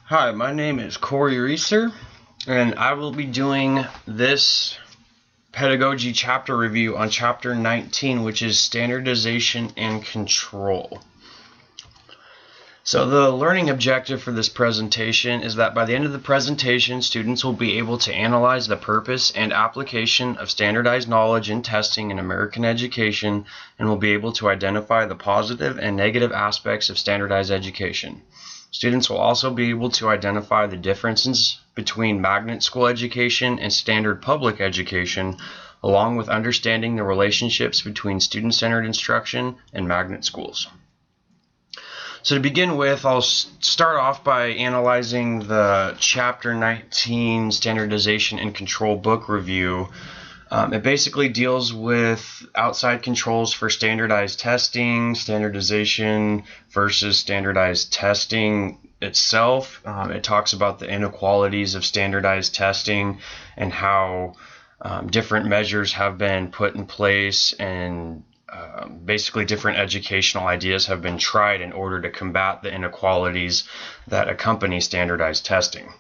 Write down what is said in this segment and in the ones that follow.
Hi, my name is Corey Reeser, and I will be doing this pedagogy chapter review on chapter 19, which is standardization and control. So the learning objective for this presentation is that by the end of the presentation, students will be able to analyze the purpose and application of standardized knowledge in testing in American education and will be able to identify the positive and negative aspects of standardized education. Students will also be able to identify the differences between magnet school education and standard public education, along with understanding the relationships between student-centered instruction and magnet schools. So to begin with, I'll start off by analyzing the Chapter 19 Standardization and Control book review. It basically deals with outside controls for standardized testing, standardization versus standardized testing itself. It talks about the inequalities of standardized testing and how different measures have been put in place and basically different educational ideas have been tried in order to combat the inequalities that accompany standardized testing.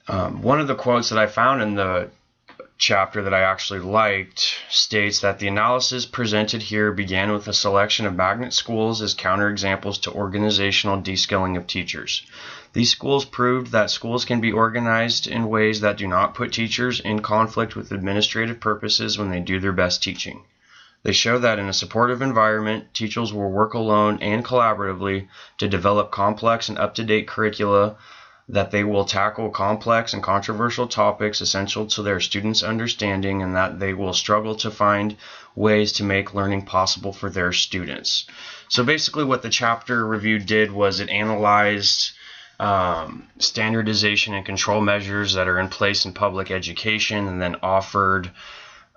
One of the quotes that I found in the chapter that I actually liked states that the analysis presented here began with a selection of magnet schools as counterexamples to organizational deskilling of teachers. These schools proved that schools can be organized in ways that do not put teachers in conflict with administrative purposes when they do their best teaching. They show that in a supportive environment, teachers will work alone and collaboratively to develop complex and up-to-date curricula, that they will tackle complex and controversial topics essential to their students' understanding, and that they will struggle to find ways to make learning possible for their students. So basically what the chapter review did was it analyzed standardization and control measures that are in place in public education and then offered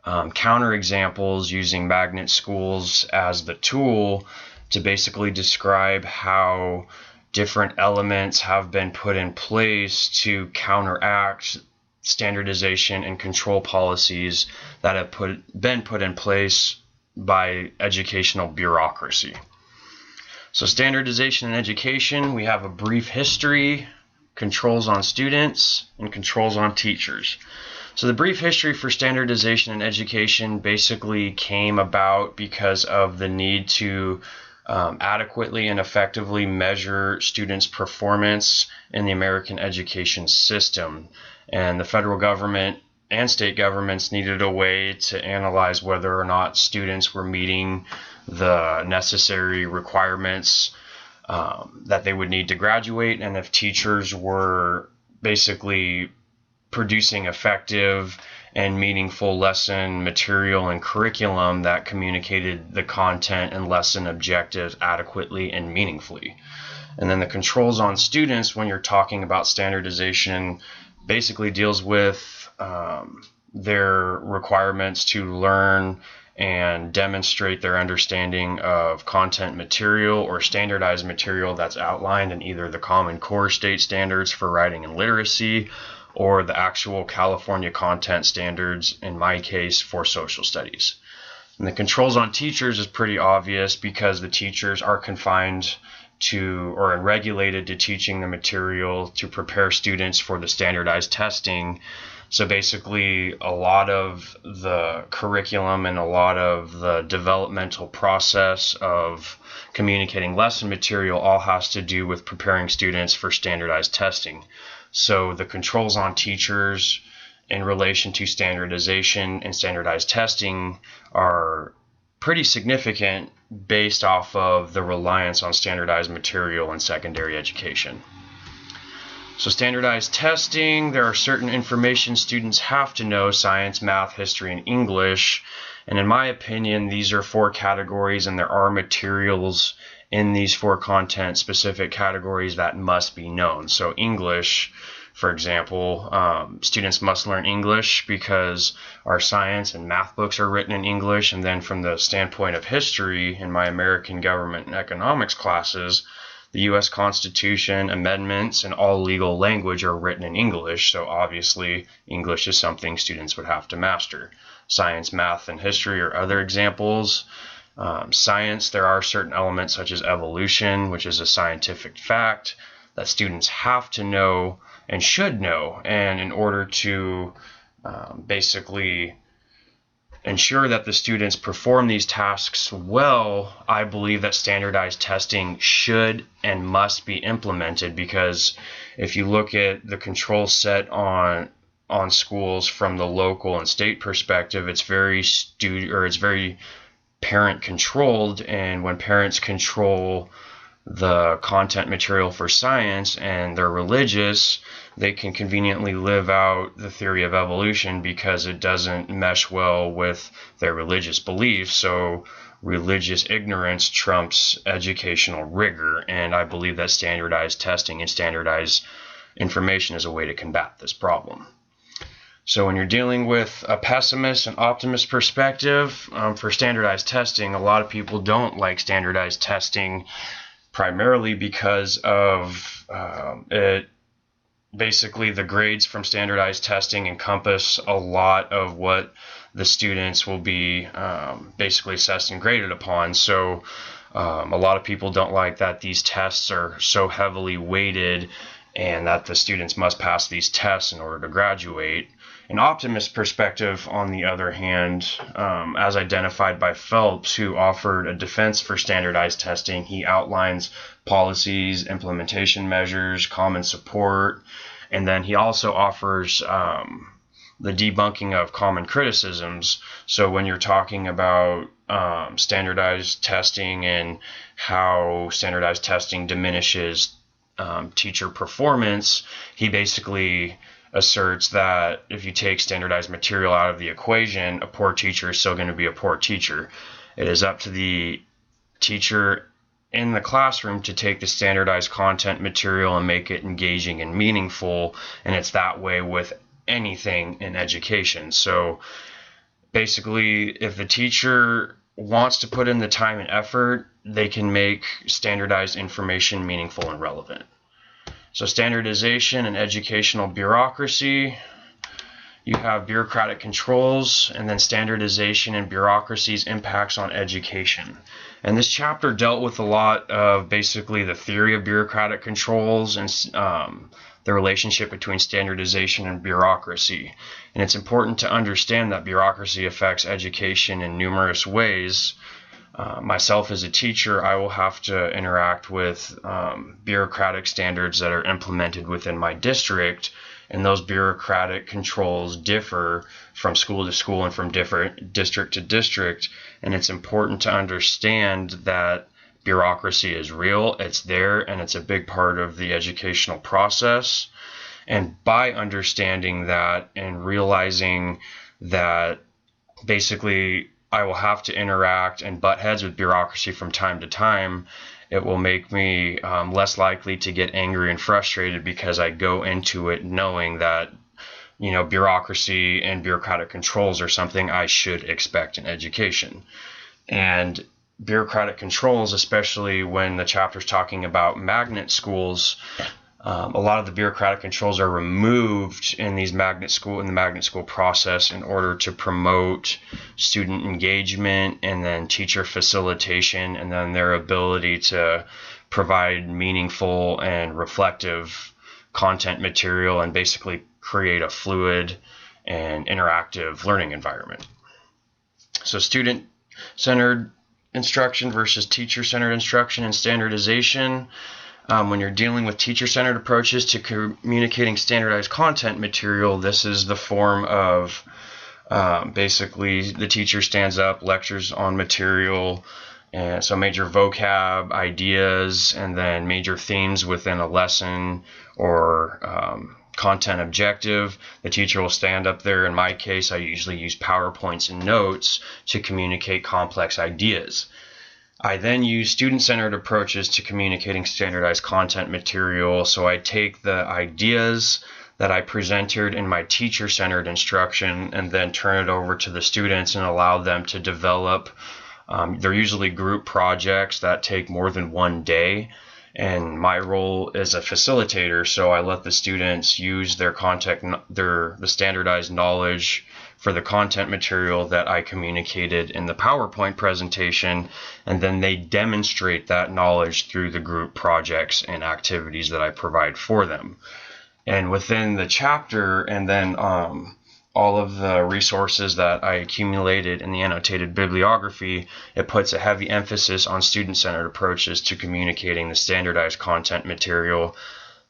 counterexamples using magnet schools as the tool to basically describe how different elements have been put in place to counteract standardization and control policies that have been put in place by educational bureaucracy. So standardization in education, we have a brief history, controls on students, and controls on teachers. So the brief history for standardization in education basically came about because of the need to adequately and effectively measure students' performance in the American education system. And the federal government and state governments needed a way to analyze whether or not students were meeting the necessary requirements that they would need to graduate, and if teachers were basically producing effective and meaningful lesson material and curriculum that communicated the content and lesson objectives adequately and meaningfully. And then the controls on students, when you're talking about standardization, basically deals with their requirements to learn and demonstrate their understanding of content material or standardized material that's outlined in either the Common Core state standards for writing and literacy or the actual California content standards, in my case, for social studies. And the controls on teachers is pretty obvious because the teachers are confined to or regulated to teaching the material to prepare students for the standardized testing. So basically a lot of the curriculum and a lot of the developmental process of communicating lesson material all has to do with preparing students for standardized testing. So the controls on teachers in relation to standardization and standardized testing are pretty significant based off of the reliance on standardized material in secondary education. So standardized testing, there are certain information students have to know: science, math, history, and English. And in my opinion, these are 4 categories, and there are materials in these 4 content specific categories that must be known. So English, for example, students must learn English because our science and math books are written in English. And then from the standpoint of history, in my American government and economics classes, the U.S. Constitution, amendments, and all legal language are written in English. So obviously English is something students would have to master. Science, math, and history are other examples. Science, there are certain elements such as evolution, which is a scientific fact. that students have to know and should know. And in order to basically ensure that the students perform these tasks well, I believe that standardized testing should and must be implemented, because if you look at the control set on schools from the local and state perspective, it's very parent controlled, and when parents control the content material for science and they're religious, they can conveniently live out the theory of evolution because it doesn't mesh well with their religious beliefs. So religious ignorance trumps educational rigor, and I believe that standardized testing and standardized information is a way to combat this problem. So when you're dealing with a pessimist and optimist perspective for standardized testing, a lot of people don't like standardized testing, primarily because of it. Basically, the grades from standardized testing encompass a lot of what the students will be basically assessed and graded upon. So a lot of people don't like that these tests are so heavily weighted and that the students must pass these tests in order to graduate. An optimist perspective, on the other hand, as identified by Phelps, who offered a defense for standardized testing, he outlines policies, implementation measures, common support, and then he also offers the debunking of common criticisms. So when you're talking about standardized testing and how standardized testing diminishes teacher performance, he basically asserts that if you take standardized material out of the equation, a poor teacher is still going to be a poor teacher. It is up to the teacher in the classroom to take the standardized content material and make it engaging and meaningful, and it's that way with anything in education. So basically, if the teacher wants to put in the time and effort, they can make standardized information meaningful and relevant. So standardization and educational bureaucracy, you have bureaucratic controls, and then standardization and bureaucracy's impacts on education. And this chapter dealt with a lot of basically the theory of bureaucratic controls and the relationship between standardization and bureaucracy. And it's important to understand that bureaucracy affects education in numerous ways. Myself as a teacher, I will have to interact with bureaucratic standards that are implemented within my district, and those bureaucratic controls differ from school to school and from different district to district. And it's important to understand that bureaucracy is real, it's there, and it's a big part of the educational process. And by understanding that and realizing that basically I will have to interact and butt heads with bureaucracy from time to time, it will make me less likely to get angry and frustrated, because I go into it knowing that, bureaucracy and bureaucratic controls are something I should expect in education. And bureaucratic controls, especially when the chapter's talking about magnet schools, a lot of the bureaucratic controls are removed in the magnet school process in order to promote student engagement and then teacher facilitation, and then their ability to provide meaningful and reflective content material and basically create a fluid and interactive learning environment. So student-centered instruction versus teacher-centered instruction and standardization. When you're dealing with teacher-centered approaches to communicating standardized content material, this is the form of basically the teacher stands up, lectures on material, and so major vocab, ideas, and then major themes within a lesson or content objective. The teacher will stand up there. In my case, I usually use PowerPoints and notes to communicate complex ideas. I then use student-centered approaches to communicating standardized content material. So I take the ideas that I presented in my teacher-centered instruction and then turn it over to the students and allow them to develop. They're usually group projects that take more than one day. And my role is a facilitator, so I let the students use their the standardized knowledge for the content material that I communicated in the PowerPoint presentation, and then they demonstrate that knowledge through the group projects and activities that I provide for them. And within the chapter, and then all of the resources that I accumulated in the annotated bibliography, it puts a heavy emphasis on student-centered approaches to communicating the standardized content material,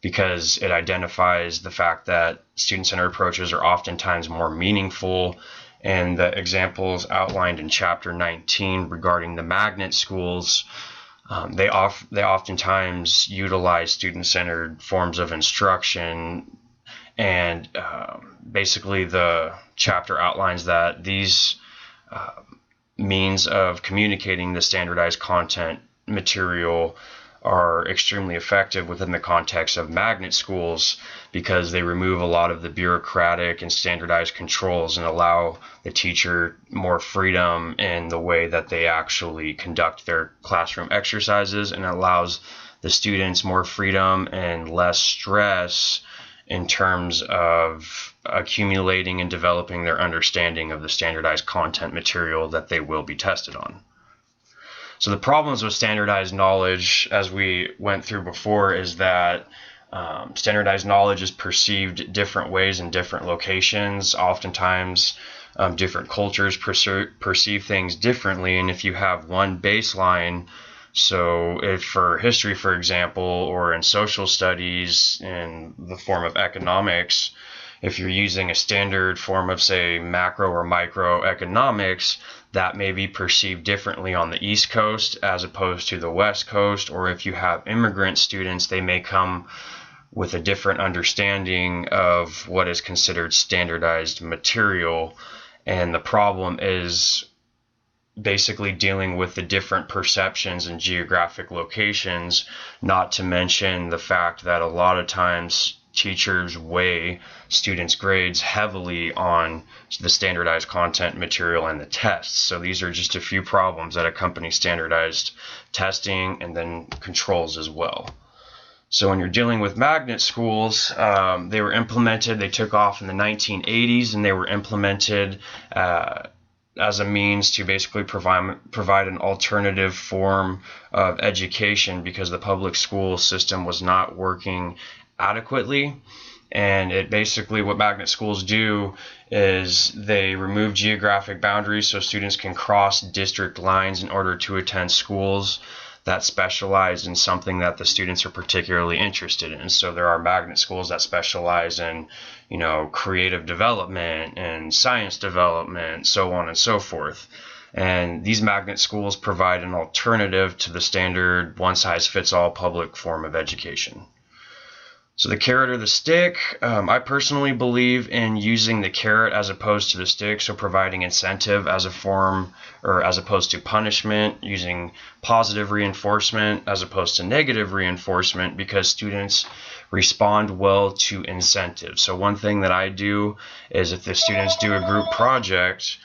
because it identifies the fact that student-centered approaches are oftentimes more meaningful. And the examples outlined in Chapter 19 regarding the magnet schools, they oftentimes utilize student-centered forms of instruction. And basically the chapter outlines that these means of communicating the standardized content material are extremely effective within the context of magnet schools, because they remove a lot of the bureaucratic and standardized controls and allow the teacher more freedom in the way that they actually conduct their classroom exercises, and allows the students more freedom and less stress in terms of accumulating and developing their understanding of the standardized content material that they will be tested on. So the problems with standardized knowledge, as we went through before, is that standardized knowledge is perceived different ways in different locations. Oftentimes, different cultures perceive things differently, and if you have one baseline, so if for history, for example, or in social studies in the form of economics, if you're using a standard form of, say, macro or microeconomics, that may be perceived differently on the East Coast as opposed to the West Coast. Or if you have immigrant students, they may come with a different understanding of what is considered standardized material. And the problem is basically dealing with the different perceptions and geographic locations, not to mention the fact that a lot of times teachers weigh students' grades heavily on the standardized content material and the tests. So these are just a few problems that accompany standardized testing, and then controls as well. So when you're dealing with magnet schools, they took off in the 1980s, and they were implemented as a means to basically provide an alternative form of education, because the public school system was not working adequately. And it basically, what magnet schools do is they remove geographic boundaries so students can cross district lines in order to attend schools that specialize in something that the students are particularly interested in. So there are magnet schools that specialize in, creative development and science development, so on and so forth. And these magnet schools provide an alternative to the standard one-size-fits-all public form of education. So the carrot or the stick, I personally believe in using the carrot as opposed to the stick, so providing incentive as a form, or as opposed to punishment, using positive reinforcement as opposed to negative reinforcement, because students respond well to incentive. So one thing that I do is, if the students do a group project,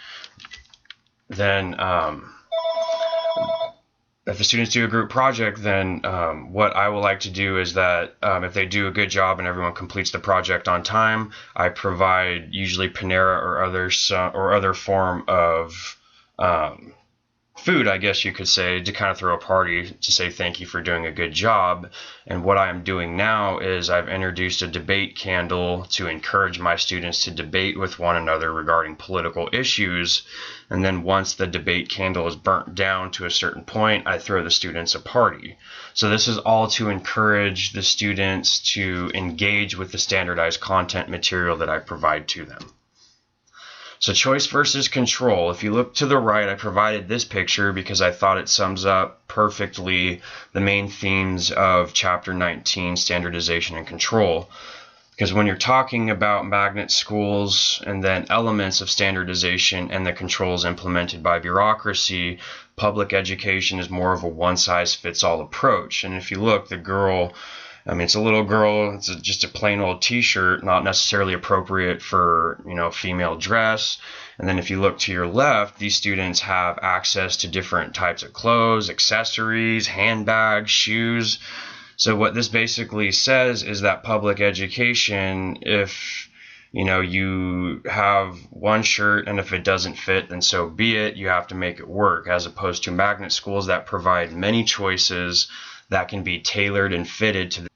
then what I will like to do is that if they do a good job and everyone completes the project on time, I provide usually Panera or other form of food, I guess you could say, to kind of throw a party to say thank you for doing a good job. And what I'm doing now is I've introduced a debate candle to encourage my students to debate with one another regarding political issues. And then once the debate candle is burnt down to a certain point, I throw the students a party. So this is all to encourage the students to engage with the standardized content material that I provide to them. So choice versus control. If you look to the right, I provided this picture because I thought it sums up perfectly the main themes of Chapter 19, Standardization and Control. Because when you're talking about magnet schools and then elements of standardization and the controls implemented by bureaucracy, public education is more of a one-size-fits-all approach. And if you look, the girl, it's a little girl, it's just a plain old t-shirt, not necessarily appropriate for, female dress. And then if you look to your left, these students have access to different types of clothes, accessories, handbags, shoes. So what this basically says is that public education, if you have one shirt, and if it doesn't fit, then so be it. You have to make it work, as opposed to magnet schools that provide many choices that can be tailored and fitted to